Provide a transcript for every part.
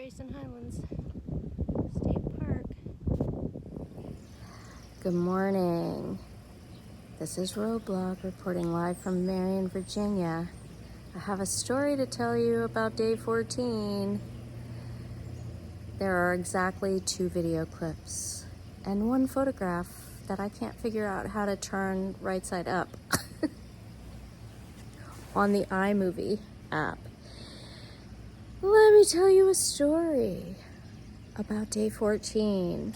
Grayson Highlands State Park. Good morning. This is Roadblog reporting live from Marion, Virginia. I have a story to tell you about day 14. There are exactly 2 video clips and 1 photograph that I can't figure out how to turn right side up on the iMovie app. Let me tell you a story about day 14.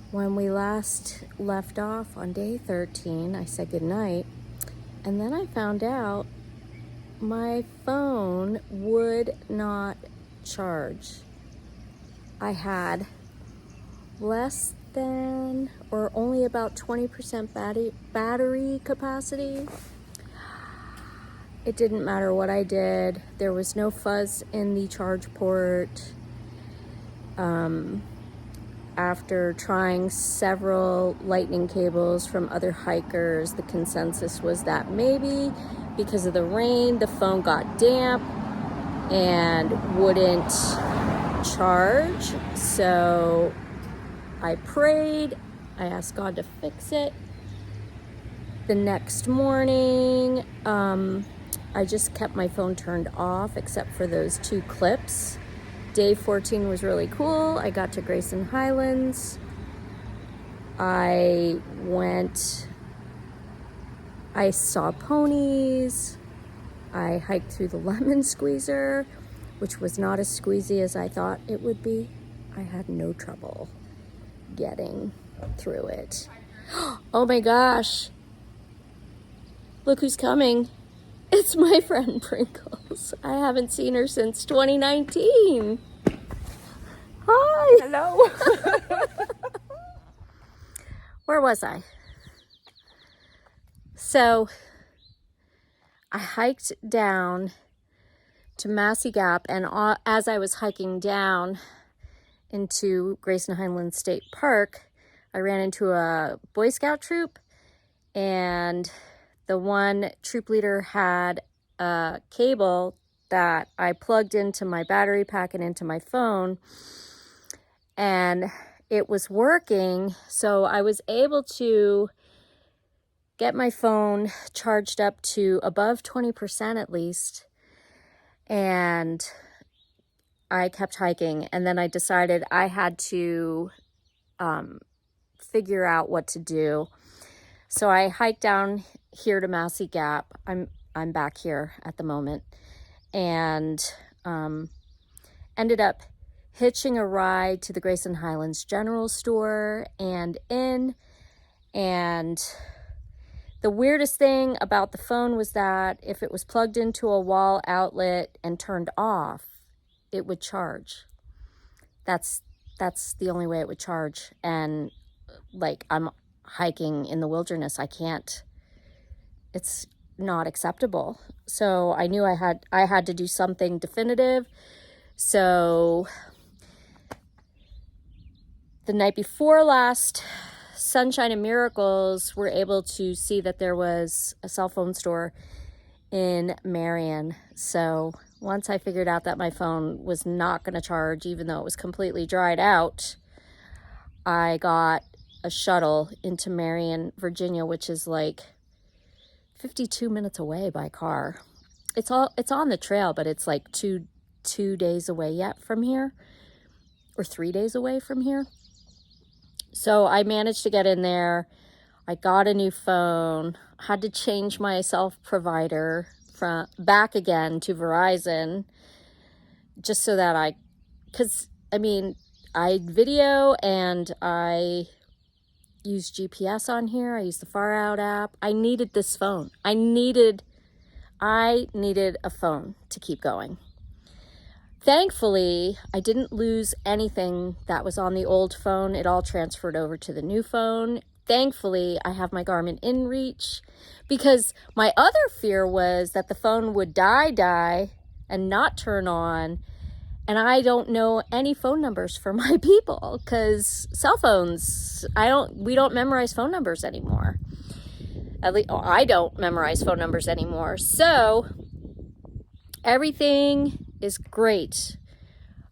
When we last left off on day 13, I said goodnight, and then I found out my phone would not charge. I had less than or only about 20% battery capacity. It didn't matter what I did. There was no fuzz in the charge port. After trying several lightning cables from other hikers, the consensus was that maybe because of the rain, the phone got damp and wouldn't charge. So I prayed. I asked God to fix it. The next morning, I just kept my phone turned off except for those 2 clips. Day 14 was really cool. I got to Grayson Highlands. I saw ponies. I hiked through the lemon squeezer, which was not as squeezy as I thought it would be. I had no trouble getting through it. Oh my gosh. Look who's coming. It's my friend Pringles. I haven't seen her since 2019. Hi. Hello. Where was I? So I hiked down to Massie Gap, and as I was hiking down into Grayson Highlands State Park, I ran into a Boy Scout troop, and the one troop leader had a cable that I plugged into my battery pack and into my phone, and it was working. So I was able to get my phone charged up to above 20% at least. And I kept hiking, and then I decided I had to figure out what to do. So I hiked down here to Massie Gap. I'm back here at the moment, and ended up hitching a ride to the Grayson Highlands General Store and Inn. And the weirdest thing about the phone was that if it was plugged into a wall outlet and turned off, it would charge. That's the only way it would charge. And like, I'm hiking in the wilderness. It's not acceptable. So I knew I had to do something definitive. So the night before last, Sunshine and Miracles were able to see that there was a cell phone store in Marion. So once I figured out that my phone was not going to charge, even though it was completely dried out, I got a shuttle into Marion, Virginia, which is like 52 minutes away by car. It's on the trail, but it's like two days away yet from here, or 3 days away from here. So I managed to get in there. I got a new phone, had to change my provider from back again to Verizon, just so that I video and I use GPS on here. I use the Far Out app. I needed this phone. I needed a phone to keep going. Thankfully, I didn't lose anything that was on the old phone. It all transferred over to the new phone. Thankfully, I have my Garmin InReach, because my other fear was that the phone would die and not turn on. And I don't know any phone numbers for my people, because cell phones, we don't memorize phone numbers anymore. At least I don't memorize phone numbers anymore. So everything is great.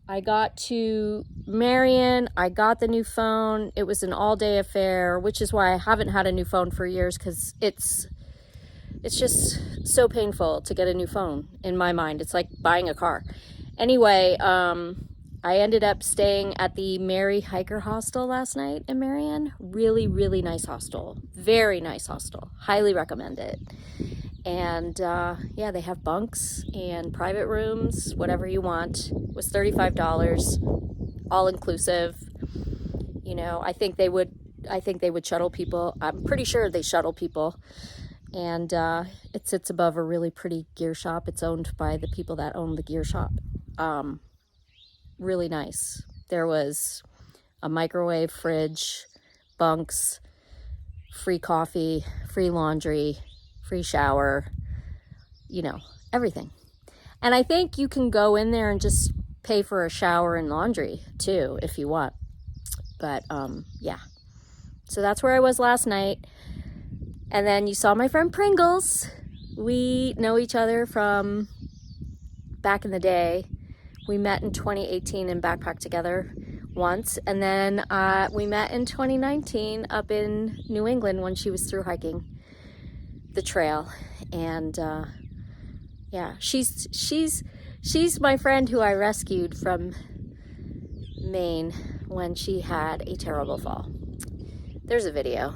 I got to Marion, I got the new phone. It was an all-day affair, which is why I haven't had a new phone for years, because it's just so painful to get a new phone in my mind. It's like buying a car. Anyway, I ended up staying at the Mary Hiker Hostel last night in Marion. Really, really nice hostel. Very nice hostel. Highly recommend it. And yeah, they have bunks and private rooms, whatever you want. It was $35, all inclusive. You know, I think they would shuttle people. I'm pretty sure they shuttle people. And it sits above a really pretty gear shop. It's owned by the people that own the gear shop. Really nice. There was a microwave, fridge, bunks, free coffee, free laundry, free shower, you know, everything. And I think you can go in there and just pay for a shower and laundry too, if you want. But yeah, so that's where I was last night. And then you saw my friend Pringles. We know each other from back in the day. We met in 2018 and backpacked together once. And then we met in 2019 up in New England when she was through hiking the trail. And yeah, she's my friend who I rescued from Maine when she had a terrible fall. There's a video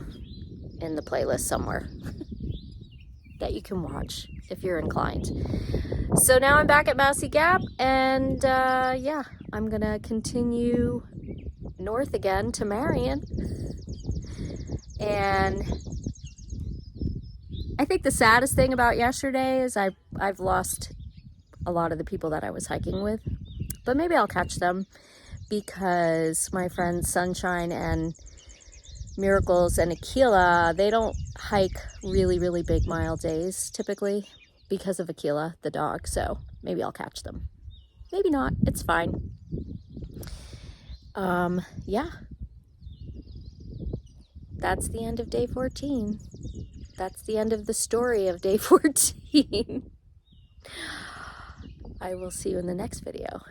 in the playlist somewhere that you can watch if you're inclined. So now I'm back at Massie Gap, and yeah, I'm gonna continue north again to Marion. And I think the saddest thing about yesterday is I've lost a lot of the people that I was hiking with, but maybe I'll catch them, because my friends Sunshine and Miracles and Aquila, they don't hike really, really big mile days typically because of Aquila, the dog. So maybe I'll catch them. Maybe not. It's fine. Yeah. That's the end of day 14. That's the end of the story of day 14. I will see you in the next video.